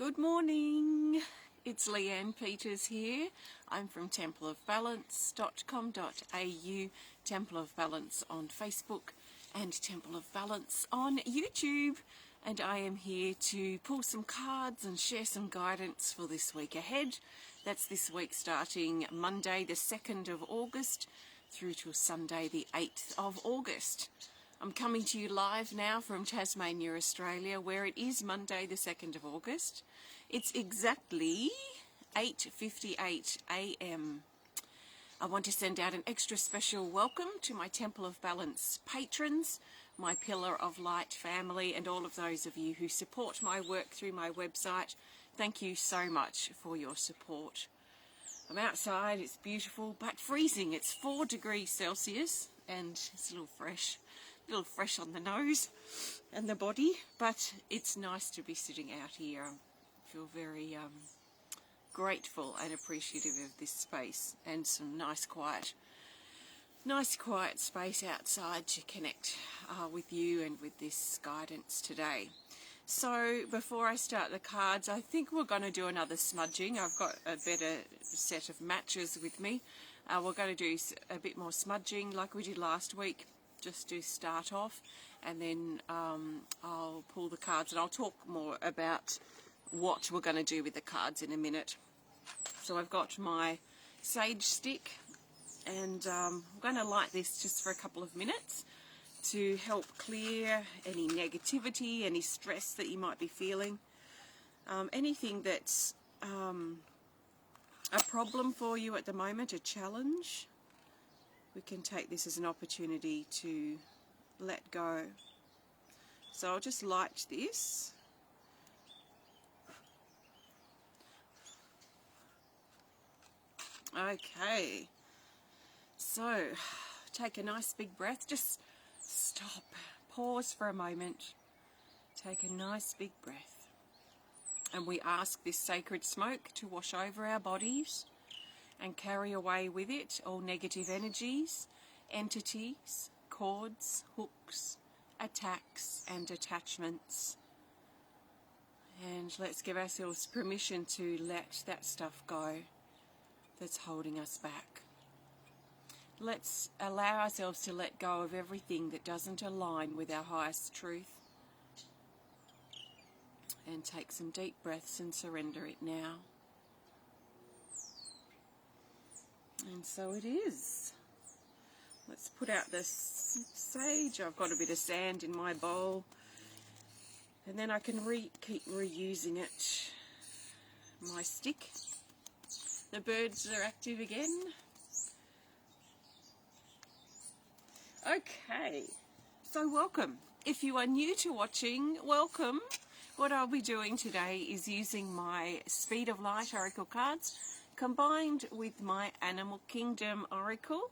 Good morning, it's Leanne Peters here. I'm from templeofbalance.com.au, Temple of Balance on Facebook and Temple of Balance on YouTube, and I am here to pull some cards and share some guidance for this week ahead. That's this week starting Monday the 2nd of August through to Sunday the 8th of August. I'm coming to you live now from Tasmania, Australia, where it is Monday the 2nd of August. It's exactly 8:58 a.m. I want to send out an extra special welcome to my Temple of Balance patrons, my Pillar of Light family, and all of those of you who support my work through my website. Thank you so much for your support. I'm outside, it's beautiful, but freezing. It's 4 degrees Celsius, and it's a little fresh on the nose and the body, but it's nice to be sitting out here. I feel very grateful and appreciative of this space and some nice quiet space outside to connect with you and with this guidance today. So before I start the cards, I think we're going to do another smudging. I've got a better set of matches with me. We're going to do a bit more smudging like we did last week, just to start off, and then I'll pull the cards and I'll talk more about what we're going to do with the cards in a minute. So I've got my sage stick, and I'm going to light this just for a couple of minutes to help clear any negativity, any stress that you might be feeling, anything that's a problem for you at the moment, a challenge. We can take this as an opportunity to let go. So I'll just light this. Okay, so take a nice big breath. Just stop, pause for a moment, take a nice big breath, and we ask this sacred smoke to wash over our bodies and carry away with it all negative energies, entities, cords, hooks, attacks and attachments. And let's give ourselves permission to let that stuff go that's holding us back. Let's allow ourselves to let go of everything that doesn't align with our highest truth. And take some deep breaths and surrender it now. And so it is. Let's put out the sage. I've got a bit of sand in my bowl, and then I can keep reusing it. My stick. The birds are active again. Okay, so welcome. If you are new to watching, welcome. What I'll be doing today is using my Speed of Light Oracle cards combined with my Animal Kingdom Oracle,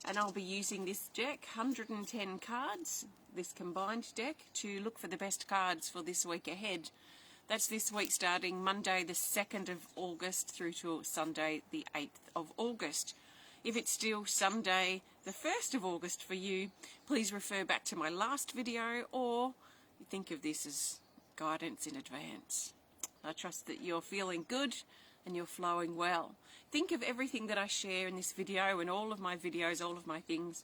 and I'll be using this deck, 110 cards, this combined deck, to look for the best cards for this week ahead. That's this week starting Monday the 2nd of August through to Sunday the 8th of August. If it's still Sunday the 1st of August for you, please refer back to my last video, or think of this as guidance in advance. I trust that you're feeling good and you're flowing well. Think of everything that I share in this video and all of my videos, all of my things,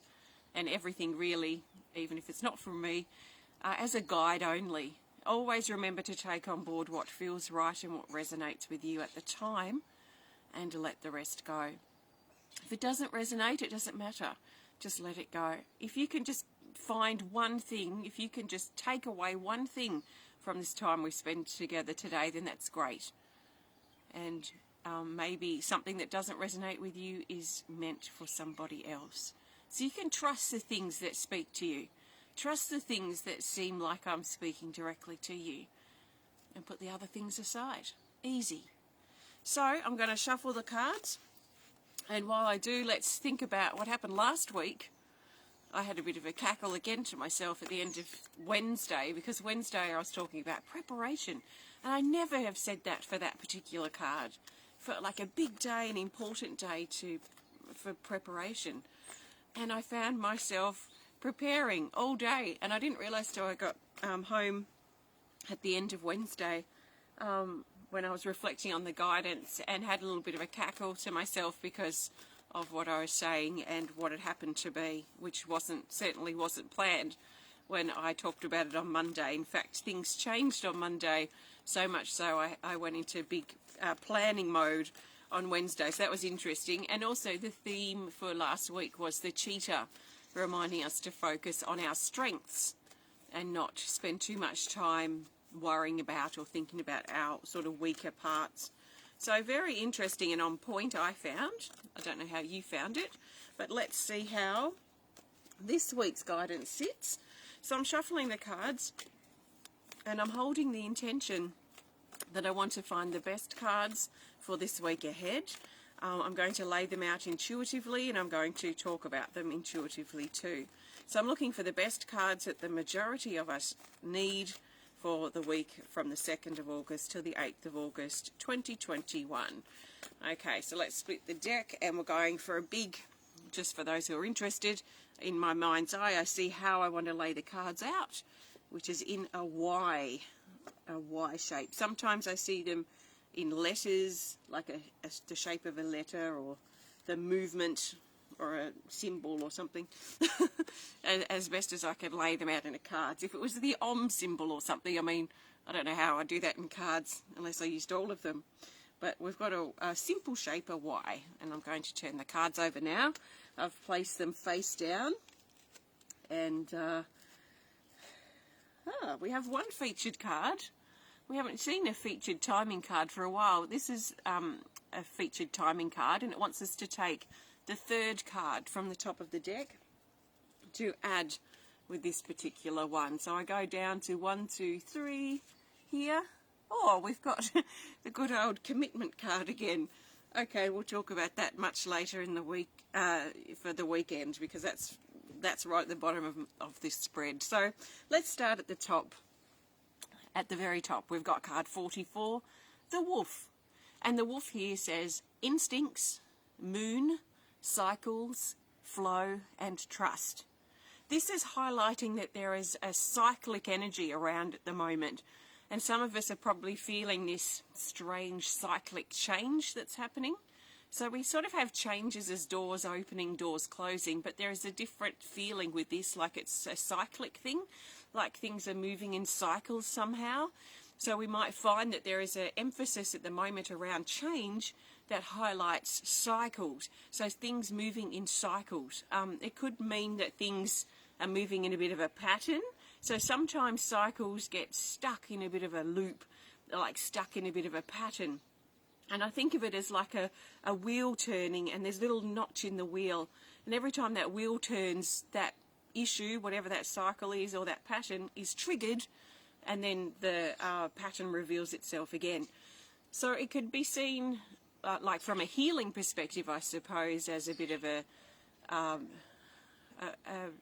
and everything really, even if it's not from me, as a guide only. Always remember to take on board what feels right and what resonates with you at the time, and let the rest go. If it doesn't resonate, it doesn't matter. Just let it go. If you can just find one thing, if you can just take away one thing from this time we spend together today, then that's great. And maybe something that doesn't resonate with you is meant for somebody else. So you can trust the things that speak to you. Trust the things that seem like I'm speaking directly to you, and put the other things aside. Easy. So I'm going to shuffle the cards, and while I do, let's think about what happened last week. I had a bit of a cackle again to myself at the end of Wednesday, because Wednesday I was talking about preparation, and I never have said that for that particular card. Felt like a big day, an important day for preparation, and I found myself preparing all day, and I didn't realise till I got home at the end of Wednesday when I was reflecting on the guidance, and had a little bit of a cackle to myself because of what I was saying and what had happened to be, which certainly wasn't planned when I talked about it on Monday. In fact, things changed on Monday, so much so I went into big planning mode on Wednesday. So that was interesting. And also the theme for last week was the cheetah, reminding us to focus on our strengths and not spend too much time worrying about or thinking about our sort of weaker parts. So very interesting and on point, I found. I don't know how you found it, but let's see how this week's guidance sits. So I'm shuffling the cards and I'm holding the intention that I want to find the best cards for this week ahead. I'm going to lay them out intuitively, and I'm going to talk about them intuitively too. So I'm looking for the best cards that the majority of us need for the week from the 2nd of August to the 8th of August 2021. Okay, so let's split the deck, and we're going for a big, just for those who are interested, in my mind's eye, I see how I want to lay the cards out, which is in a Y shape. Sometimes I see them in letters, like the shape of a letter, or the movement, or a symbol or something, as best as I can lay them out in a cards. If it was the Om symbol or something, I mean, I don't know how I do that in cards unless I used all of them. But we've got a simple shape, a Y, and I'm going to turn the cards over now. I've placed them face down, and we have one featured card. We haven't seen a featured timing card for a while. This is a featured timing card, and it wants us to take the 3rd card from the top of the deck to add with this particular one. So I go down to 1, 2, 3 here. Oh, we've got the good old commitment card again. Okay, we'll talk about that much later in the week, for the weekend, because that's right at the bottom of this spread. So let's start at the top. At the very top, we've got card 44, the Wolf. And the Wolf here says instincts, moon, cycles, flow, and trust. This is highlighting that there is a cyclic energy around at the moment. And some of us are probably feeling this strange cyclic change that's happening. So we sort of have changes as doors opening, doors closing, but there is a different feeling with this, like it's a cyclic thing, like things are moving in cycles somehow. So we might find that there is an emphasis at the moment around change that highlights cycles. So things moving in cycles. It could mean that things are moving in a bit of a pattern. So sometimes cycles get stuck in a bit of a loop, like stuck in a bit of a pattern. And I think of it as like a wheel turning, and there's a little notch in the wheel. And every time that wheel turns, that issue, whatever that cycle is or that pattern, is triggered, and then the pattern reveals itself again. So it could be seen, like from a healing perspective, I suppose, as a bit of a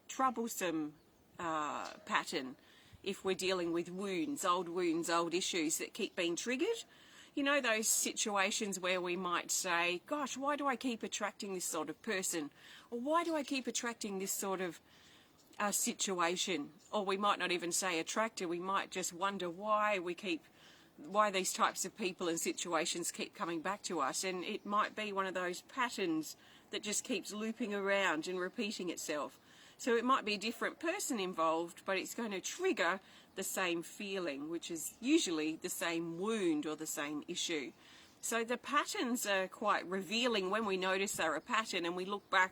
troublesome pattern if we're dealing with wounds, old issues that keep being triggered. You know, those situations where we might say, gosh, why do I keep attracting this sort of person? Or why do I keep attracting this sort of situation? Or we might not even say attractor, we might just wonder why these types of people and situations keep coming back to us. And it might be one of those patterns that just keeps looping around and repeating itself. So it might be a different person involved, but it's going to trigger the same feeling, which is usually the same wound or the same issue. So the patterns are quite revealing when we notice they're a pattern, and we look back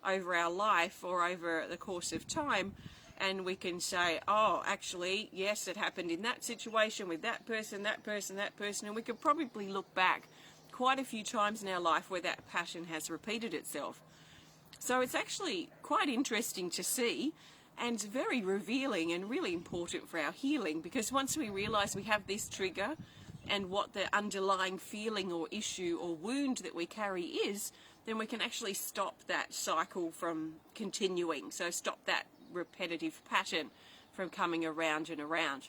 over our life or over the course of time, and we can say, oh, actually, yes, it happened in that situation with that person, and we could probably look back quite a few times in our life where that pattern has repeated itself. So it's actually quite interesting to see, and very revealing and really important for our healing, because once we realise we have this trigger and what the underlying feeling or issue or wound that we carry is, then we can actually stop that cycle from continuing. So stop that repetitive pattern from coming around and around.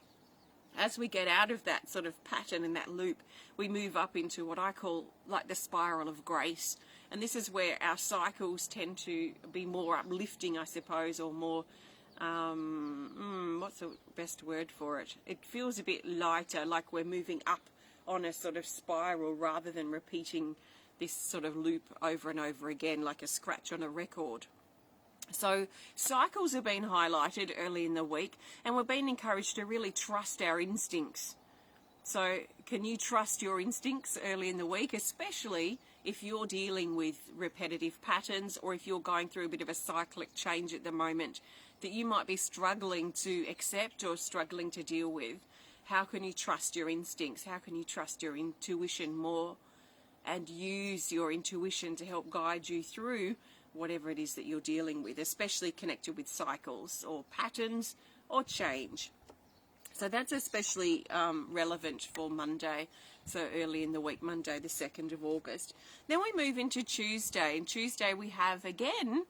As we get out of that sort of pattern and that loop, we move up into what I call like the spiral of grace. And this is where our cycles tend to be more uplifting, I suppose, or more, what's the best word for it? It feels a bit lighter, like we're moving up on a sort of spiral rather than repeating this sort of loop over and over again like a scratch on a record. So cycles have been highlighted early in the week, and we've been encouraged to really trust our instincts. So can you trust your instincts early in the week, especially if you're dealing with repetitive patterns, or if you're going through a bit of a cyclic change at the moment that you might be struggling to accept or struggling to deal with? How can you trust your instincts? How can you trust your intuition more and use your intuition to help guide you through whatever it is that you're dealing with, especially connected with cycles or patterns or change? So that's especially relevant for Monday, so early in the week, Monday the 2nd of August. Then we move into Tuesday, and Tuesday we have again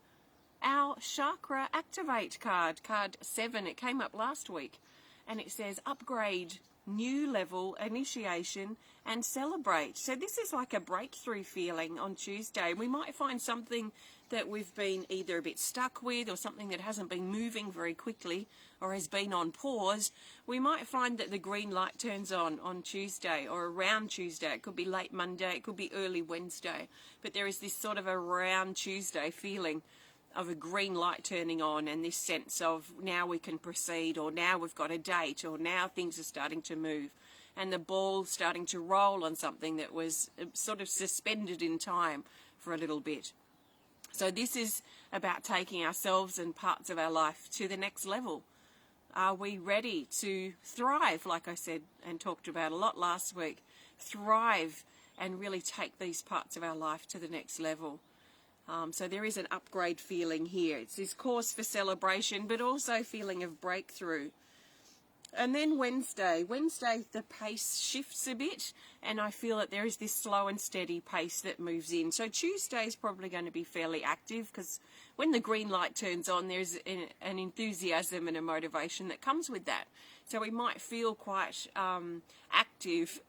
our Chakra Activate card, card 7. It came up last week, and it says upgrade, new level, initiation, and celebrate. So this is like a breakthrough feeling on Tuesday. We might find something that we've been either a bit stuck with, or something that hasn't been moving very quickly or has been on pause. We might find that the green light turns on Tuesday or around Tuesday. It could be late Monday, it could be early Wednesday, but there is this sort of around Tuesday feeling of a green light turning on, and this sense of now we can proceed, or now we've got a date, or now things are starting to move, and the ball starting to roll on something that was sort of suspended in time for a little bit. So this is about taking ourselves and parts of our life to the next level. Are we ready to thrive, like I said and talked about a lot last week? Thrive and really take these parts of our life to the next level. So there is an upgrade feeling here. It's this cause for celebration, but also feeling of breakthrough. And then Wednesday, the pace shifts a bit, and I feel that there is this slow and steady pace that moves in. So Tuesday is probably going to be fairly active, because when the green light turns on, there's an enthusiasm and a motivation that comes with that. So we might feel quite active.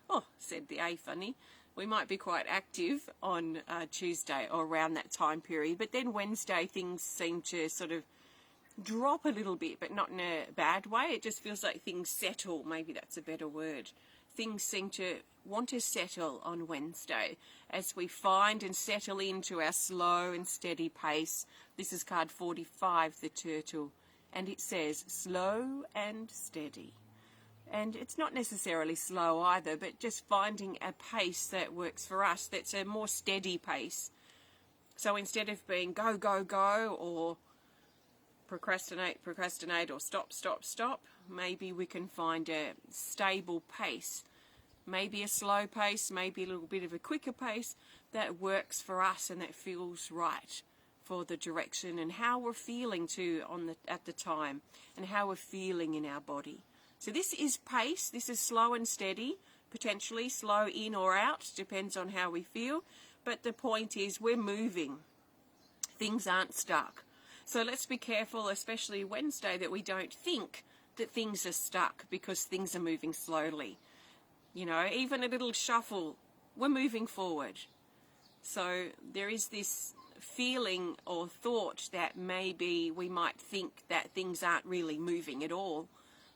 Oh, said the A funny. We might be quite active on Tuesday or around that time period. But then Wednesday, things seem to sort of drop a little bit, but not in a bad way. It just feels like things settle. Maybe that's a better word. Things seem to want to settle on Wednesday as we find and settle into our slow and steady pace. This is card 45, the turtle, and it says slow and steady. And it's not necessarily slow either, but just finding a pace that works for us, that's a more steady pace. So instead of being go, go, go, or procrastinate, or stop, maybe we can find a stable pace, maybe a slow pace, maybe a little bit of a quicker pace that works for us and that feels right for the direction and how we're feeling too at the time, and how we're feeling in our body. So this is pace, this is slow and steady, potentially slow in or out, depends on how we feel, but the point is we're moving. Things aren't stuck. So let's be careful, especially Wednesday, that we don't think that things are stuck because things are moving slowly. You know, even a little shuffle, we're moving forward. So there is this feeling or thought that maybe we might think that things aren't really moving at all,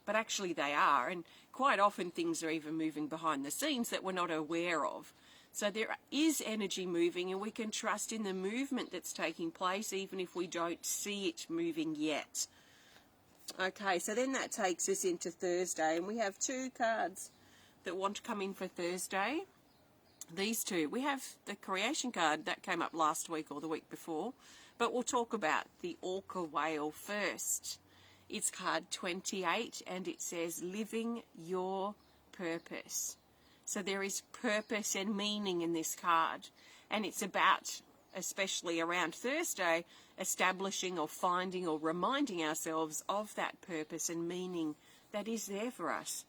but actually they are. And quite often things are even moving behind the scenes that we're not aware of. So there is energy moving, and we can trust in the movement that's taking place even if we don't see it moving yet. Okay, so then that takes us into Thursday, and we have two cards that want to come in for Thursday. These two. We have the creation card that came up last week or the week before, but we'll talk about the orca whale first. It's card 28, and it says living your purpose. So there is purpose and meaning in this card, and it's about, especially around Thursday, establishing or finding or reminding ourselves of that purpose and meaning that is there for us.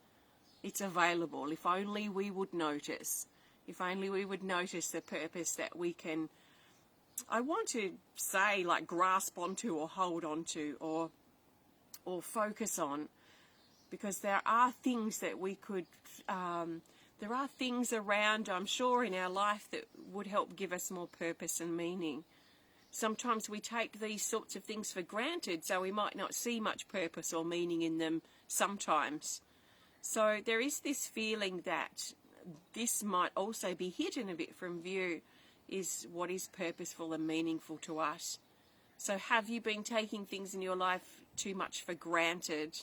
It's available. If only we would notice. If only we would notice the purpose that we can, I want to say, like grasp onto or hold onto or focus on, because there are things that we could there are things around, I'm sure, in our life that would help give us more purpose and meaning. Sometimes we take these sorts of things for granted, so we might not see much purpose or meaning in them sometimes. So there is this feeling that this might also be hidden a bit from view, is what is purposeful and meaningful to us. So have you been taking things in your life too much for granted?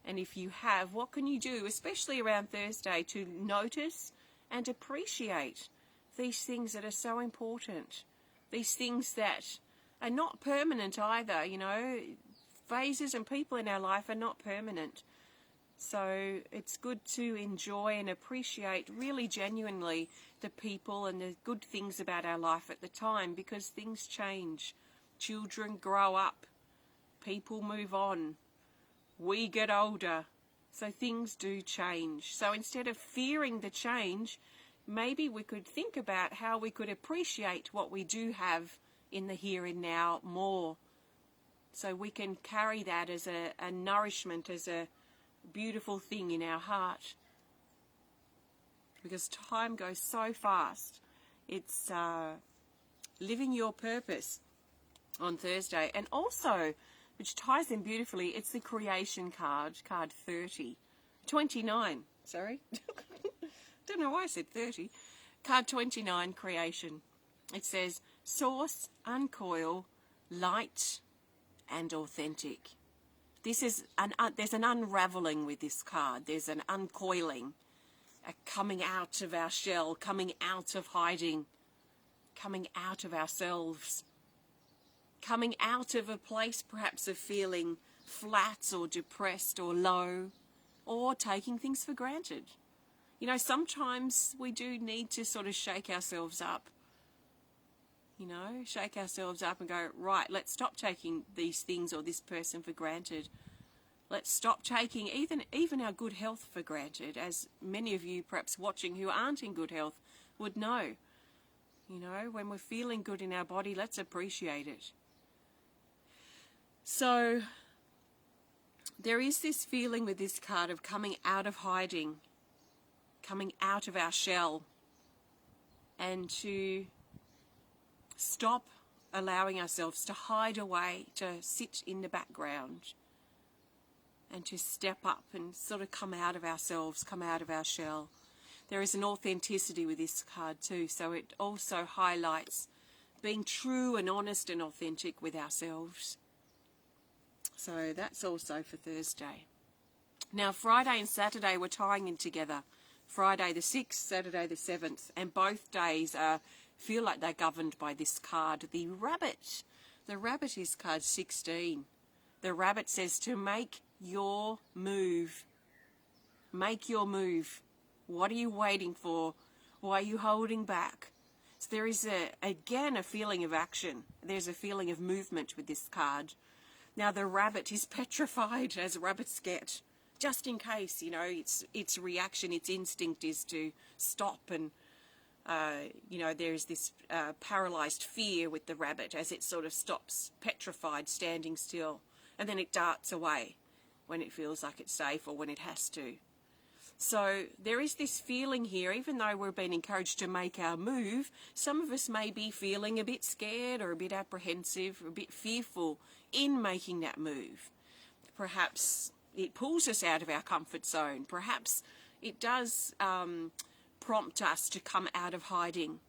And if you have, what can you do, especially around Thursday, to notice and appreciate these things that are so important? These things that are not permanent either, you know. Phases and people in our life are not permanent. So it's good to enjoy and appreciate really genuinely the people and the good things about our life at the time, because things change. Children grow up. People move on. We get older. So things do change. So instead of fearing the change, maybe we could think about how we could appreciate what we do have in the here and now more. So we can carry that as a nourishment, as a beautiful thing in our heart, because time goes so fast. It's living your purpose on Thursday. And also, which ties in beautifully, it's the creation card 29, sorry. Don't know why I said 30. Card 29, creation. It says, source, uncoil, light and authentic. This is there's an unraveling with this card. There's an uncoiling, a coming out of our shell, coming out of hiding, coming out of ourselves, coming out of a place perhaps of feeling flat or depressed or low, or taking things for granted. You know, sometimes we do need to sort of shake ourselves up. You know, shake ourselves up and go, right, let's stop taking these things or this person for granted. Let's stop taking even our good health for granted, as many of you perhaps watching who aren't in good health would know. You know, when we're feeling good in our body, let's appreciate it. So there is this feeling with this card of coming out of hiding, coming out of our shell, and to stop allowing ourselves to hide away, to sit in the background, and to step up and sort of come out of ourselves, come out of our shell. There is an authenticity with this card too, so it also highlights being true and honest and authentic with ourselves. So that's also for Thursday. Now Friday and Saturday we're tying in together. Friday the 6th, Saturday the 7th, and both days feel like they're governed by this card, the rabbit. The rabbit is card 16. The rabbit says to make your move. Make your move. What are you waiting for? Why are you holding back? So there is again a feeling of action. There's a feeling of movement with this card. Now the rabbit is petrified, as rabbits get, just in case, you know, its reaction, its instinct is to stop, and you know, there's this paralyzed fear with the rabbit as it sort of stops, petrified, standing still, and then it darts away when it feels like it's safe or when it has to. So there is this feeling here, even though we're being encouraged to make our move, some of us may be feeling a bit scared or a bit apprehensive or a bit fearful in making that move. Perhaps it pulls us out of our comfort zone. Perhaps it does prompt us to come out of hiding.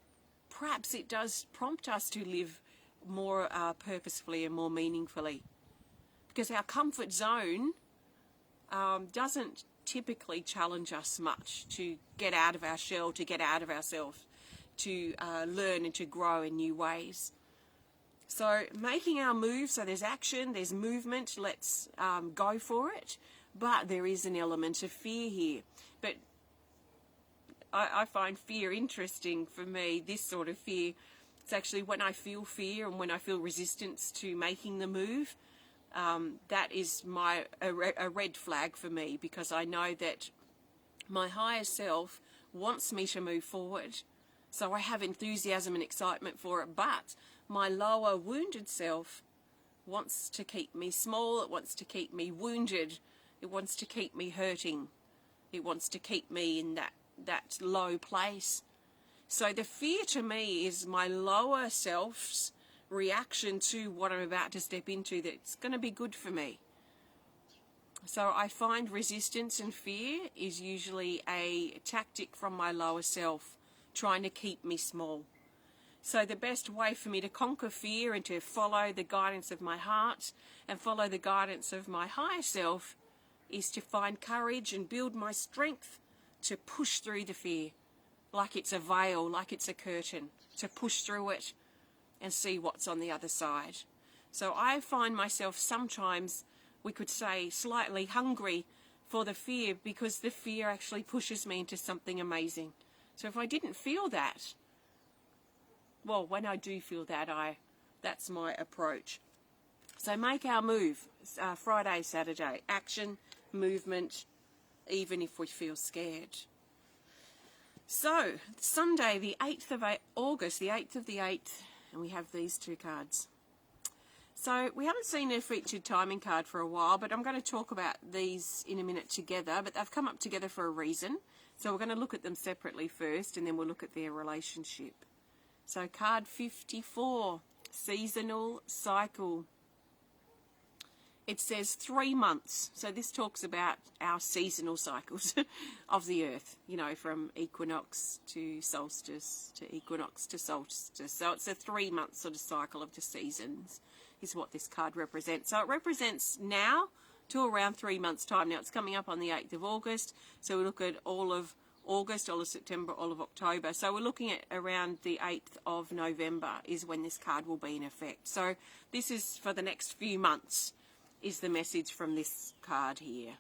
Perhaps it does prompt us to live more purposefully and more meaningfully. Because our comfort zone doesn't typically challenge us much to get out of our shell, to get out of ourselves, to learn and to grow in new ways. So making our move, so there's action, there's movement, let's go for it. But there is an element of fear here. But I find fear interesting for me, this sort of fear. It's actually when I feel fear and when I feel resistance to making the move, that is a red flag for me, because I know that my higher self wants me to move forward. So I have enthusiasm and excitement for it, but my lower wounded self wants to keep me small, it wants to keep me wounded, it wants to keep me hurting, it wants to keep me in that low place. So the fear to me is my lower self's reaction to what I'm about to step into that's going to be good for me. So I find resistance and fear is usually a tactic from my lower self trying to keep me small. So the best way for me to conquer fear and to follow the guidance of my heart and follow the guidance of my higher self is to find courage and build my strength to push through the fear, like it's a veil, like it's a curtain, to push through it and see what's on the other side. So I find myself sometimes, we could say, slightly hungry for the fear, because the fear actually pushes me into something amazing. So if I didn't feel that, well, when I do feel that, that's my approach. So make our move, Friday, Saturday, action, movement, even if we feel scared. So, Sunday, the 8th of August, the 8th of the 8th, and we have these two cards. So, we haven't seen a featured timing card for a while, but I'm going to talk about these in a minute together, but they've come up together for a reason. So, we're going to look at them separately first, and then we'll look at their relationship. So, card 54, seasonal cycle. It says 3 months. So this talks about our seasonal cycles of the earth, you know, from equinox to solstice to equinox to solstice. So it's a 3 month sort of cycle of the seasons is what this card represents. So it represents now to around 3 months' time. Now it's coming up on the 8th of August. So we look at all of August, all of September, all of October. So we're looking at around the 8th of November is when this card will be in effect. So this is for the next few months, is the message from this card here,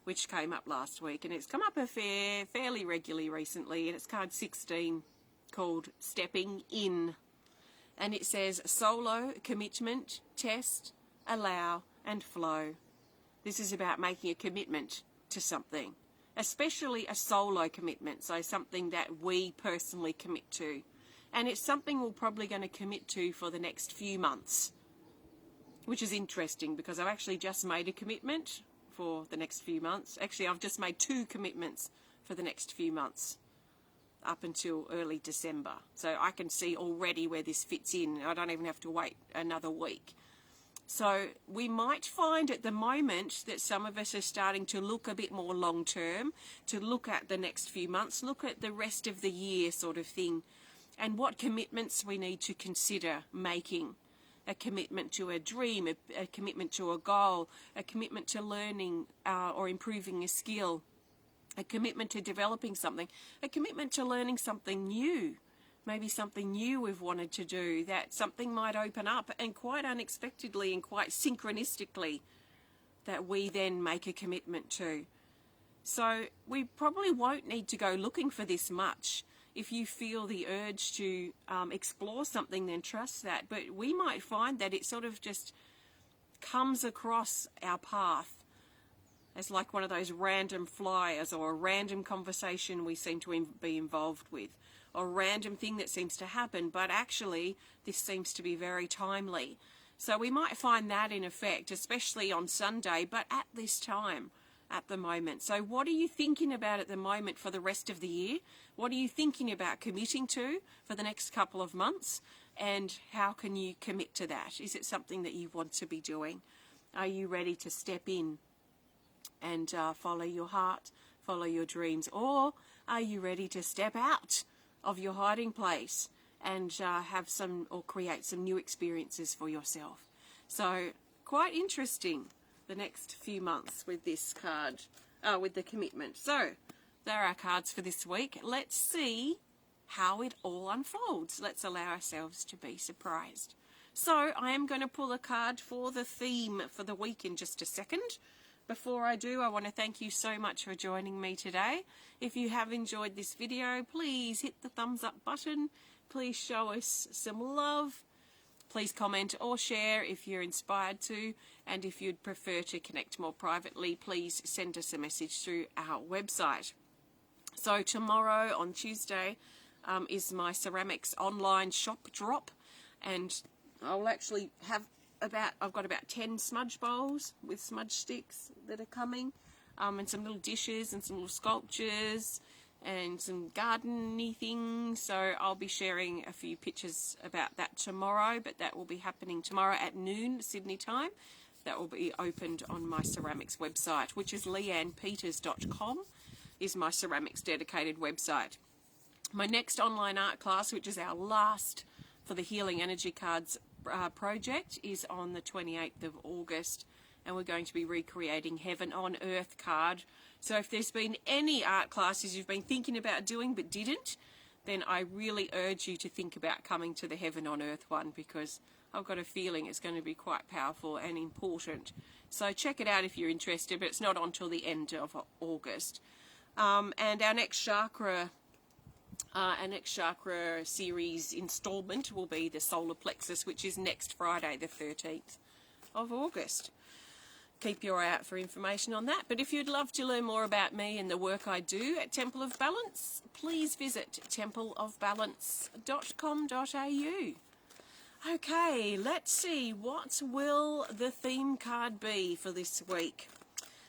which came up last week, and it's come up fairly regularly recently, and it's card 16, called Stepping In, and it says solo, commitment, test, allow, and flow. This is about making a commitment to something, especially a solo commitment, so something that we personally commit to, and it's something we're probably going to commit to for the next few months, which is interesting because I've actually just made a commitment for the next few months. Actually, I've just made 2 commitments for the next few months up until early December. So I can see already where this fits in. I don't even have to wait another week. So we might find at the moment that some of us are starting to look a bit more long term, to look at the next few months, look at the rest of the year sort of thing, and what commitments we need to consider making. A commitment to a dream, a commitment to a goal, a commitment to learning or improving a skill, a commitment to developing something, a commitment to learning something new, maybe something new we've wanted to do, that something might open up and quite unexpectedly and quite synchronistically that we then make a commitment to. So we probably won't need to go looking for this much. If you feel the urge to explore something, then trust that. But we might find that it sort of just comes across our path as like one of those random flyers, or a random conversation we seem to be involved with, or a random thing that seems to happen, but actually this seems to be very timely. So we might find that in effect, especially on Sunday, but at this time, at the moment. So what are you thinking about at the moment for the rest of the year? What are you thinking about committing to for the next couple of months? And how can you commit to that? Is it something that you want to be doing? Are you ready to step in and follow your heart, follow your dreams? Or are you ready to step out of your hiding place and have some, or create some new experiences for yourself? So quite interesting, the next few months with this card, with the commitment. So there are our cards for this week. Let's see how it all unfolds. Let's allow ourselves to be surprised. So I am going to pull a card for the theme for the week in just a second. Before I do, I want to thank you so much for joining me today. If you have enjoyed this video, please hit the thumbs up button. Please show us some love. Please comment or share if you're inspired to, and if you'd prefer to connect more privately, please send us a message through our website. So tomorrow, on Tuesday, is my ceramics online shop drop, and I'll actually have I've got about 10 smudge bowls with smudge sticks that are coming, and some little dishes and some little sculptures and some garden-y things. So I'll be sharing a few pictures about that tomorrow, but that will be happening tomorrow at noon Sydney time. that will be opened on my ceramics website, which is leannepeters.com, is my ceramics dedicated website. My next online art class, which is our last for the Healing Energy Cards project, is on the 28th of August, and we're going to be recreating Heaven on Earth card. So if there's been any art classes you've been thinking about doing but didn't, then I really urge you to think about coming to the Heaven on Earth one, because I've got a feeling it's going to be quite powerful and important. So check it out if you're interested, but it's not until the end of August. And our next chakra series installment will be the solar plexus, which is next Friday, the 13th of August. Keep your eye out for information on that. But if you'd love to learn more about me and the work I do at Temple of Balance, please visit templeofbalance.com.au. Okay, let's see, what will the theme card be for this week?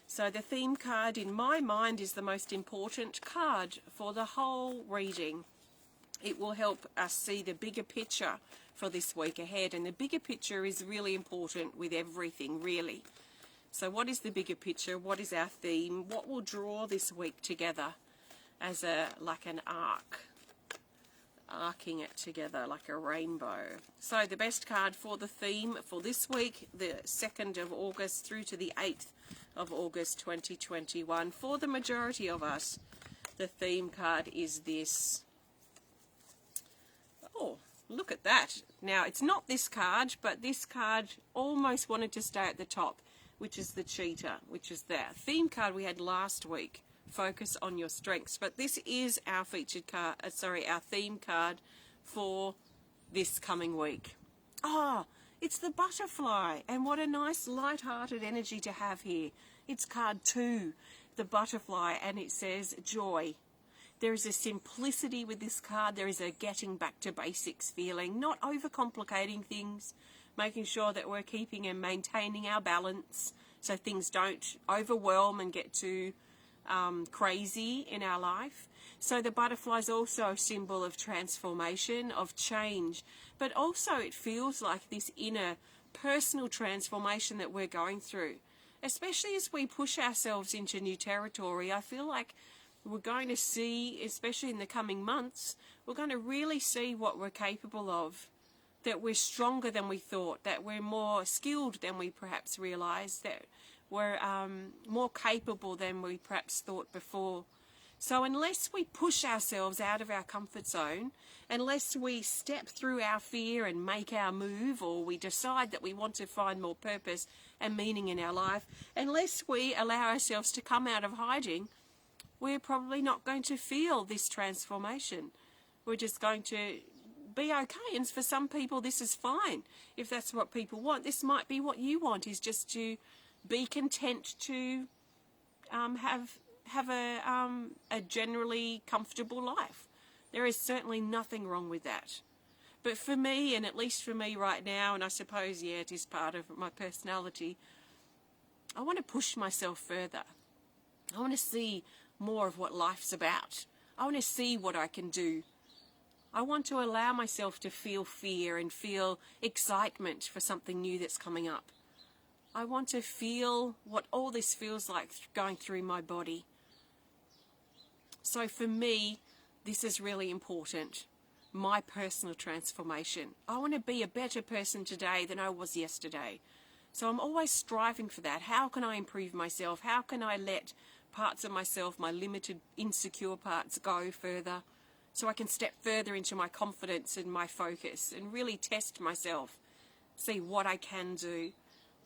So the theme card in my mind is the most important card for the whole reading. It will help us see the bigger picture for this week ahead, and the bigger picture is really important with everything, really. So what is the bigger picture? What is our theme? What will draw this week together as like an arc? Arcing it together like a rainbow. So the best card for the theme for this week, the 2nd of August through to the 8th of August 2021, for the majority of us, the theme card is this. Oh, look at that. Now, it's not this card, but this card almost wanted to stay at the top, which is the cheetah, which is that theme card we had last week. Focus on your strengths, but this is our featured card, our theme card for this coming week. It's the butterfly, and what a nice light-hearted energy to have here. It's card 2, the butterfly, and it says joy. There is a simplicity with this card. There is a getting back to basics feeling, not overcomplicating things, making sure that we're keeping and maintaining our balance so things don't overwhelm and get too crazy in our life. So the butterfly is also a symbol of transformation, of change, but also it feels like this inner personal transformation that we're going through, especially as we push ourselves into new territory. I feel like we're going to see, especially in the coming months, we're going to really see what we're capable of, that we're stronger than we thought, that we're more skilled than we perhaps realized, that we're more capable than we perhaps thought before. So unless we push ourselves out of our comfort zone, unless we step through our fear and make our move, or we decide that we want to find more purpose and meaning in our life, unless we allow ourselves to come out of hiding, we're probably not going to feel this transformation. We're just going to be okay. And for some people, this is fine. If that's what people want, this might be what you want, is just to be content to have a generally comfortable life. There is certainly nothing wrong with that. But for me, and at least for me right now, and I suppose, it is part of my personality, I want to push myself further. I want to see more of what life's about. I want to see what I can do. I want to allow myself to feel fear and feel excitement for something new that's coming up. I want to feel what all this feels like going through my body. So for me, this is really important. My personal transformation. I want to be a better person today than I was yesterday. So I'm always striving for that. How can I improve myself? How can I let parts of myself, my limited, insecure parts, go further, so I can step further into my confidence and my focus and really test myself, see what I can do.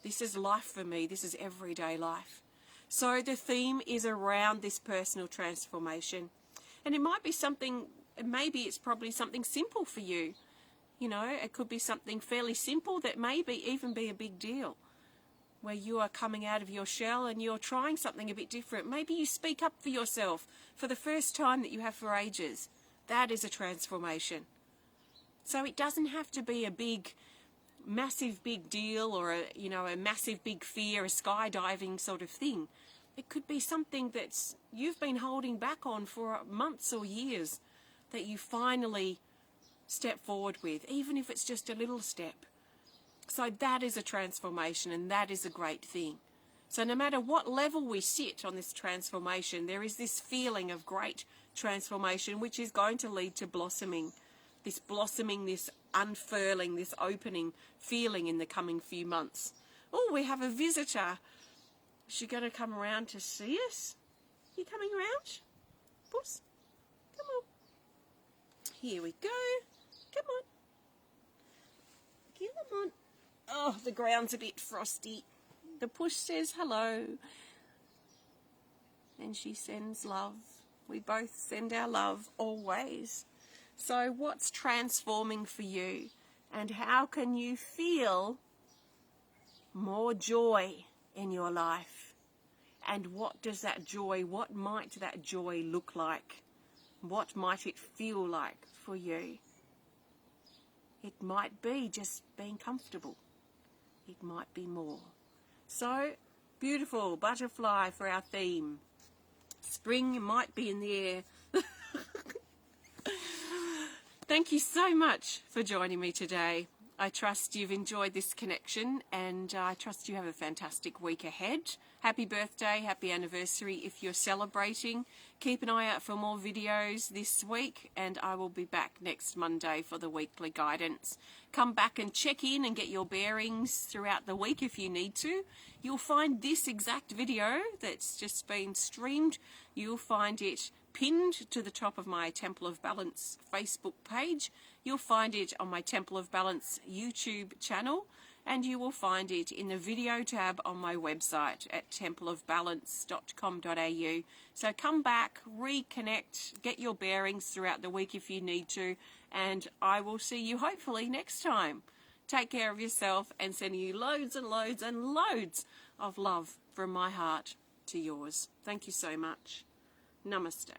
This is life for me. This is everyday life. So the theme is around this personal transformation. And it might be something, maybe it's probably something simple for you. It could be something fairly simple that maybe even be a big deal, where you are coming out of your shell and you're trying something a bit different. Maybe you speak up for yourself for the first time that you have for ages. That is a transformation. So it doesn't have to be a massive big deal, or a massive big fear, a skydiving sort of thing. It could be something that's you've been holding back on for months or years, that you finally step forward with, even if it's just a little step. So that is a transformation, and that is a great thing. So no matter what level we sit on this transformation, there is this feeling of great transformation, which is going to lead to blossoming, this unfurling, this opening feeling in the coming few months. Oh, we have a visitor. Is she going to come around to see us? You coming around? Puss? Come on. Here we go. Come on. Come on. Oh, the ground's a bit frosty. The puss says hello. And she sends love. We both send our love always. So what's transforming for you? And how can you feel more joy in your life? And what does that joy, what might that joy look like? What might it feel like for you? It might be just being comfortable. It might be more. So, beautiful butterfly for our theme. Spring might be in the air. Thank you so much for joining me today. I trust you've enjoyed this connection, and I trust you have a fantastic week ahead. Happy birthday, happy anniversary if you're celebrating. Keep an eye out for more videos this week, and I will be back next Monday for the weekly guidance. Come back and check in and get your bearings throughout the week if you need to. You'll find this exact video that's just been streamed. You'll find it pinned to the top of my Temple of Balance Facebook page. You'll find it on my Temple of Balance YouTube channel, and you will find it in the video tab on my website at templeofbalance.com.au. So come back, reconnect, get your bearings throughout the week if you need to, and I will see you hopefully next time. Take care of yourself, and sending you loads and loads and loads of love from my heart to yours. Thank you so much. Namaste.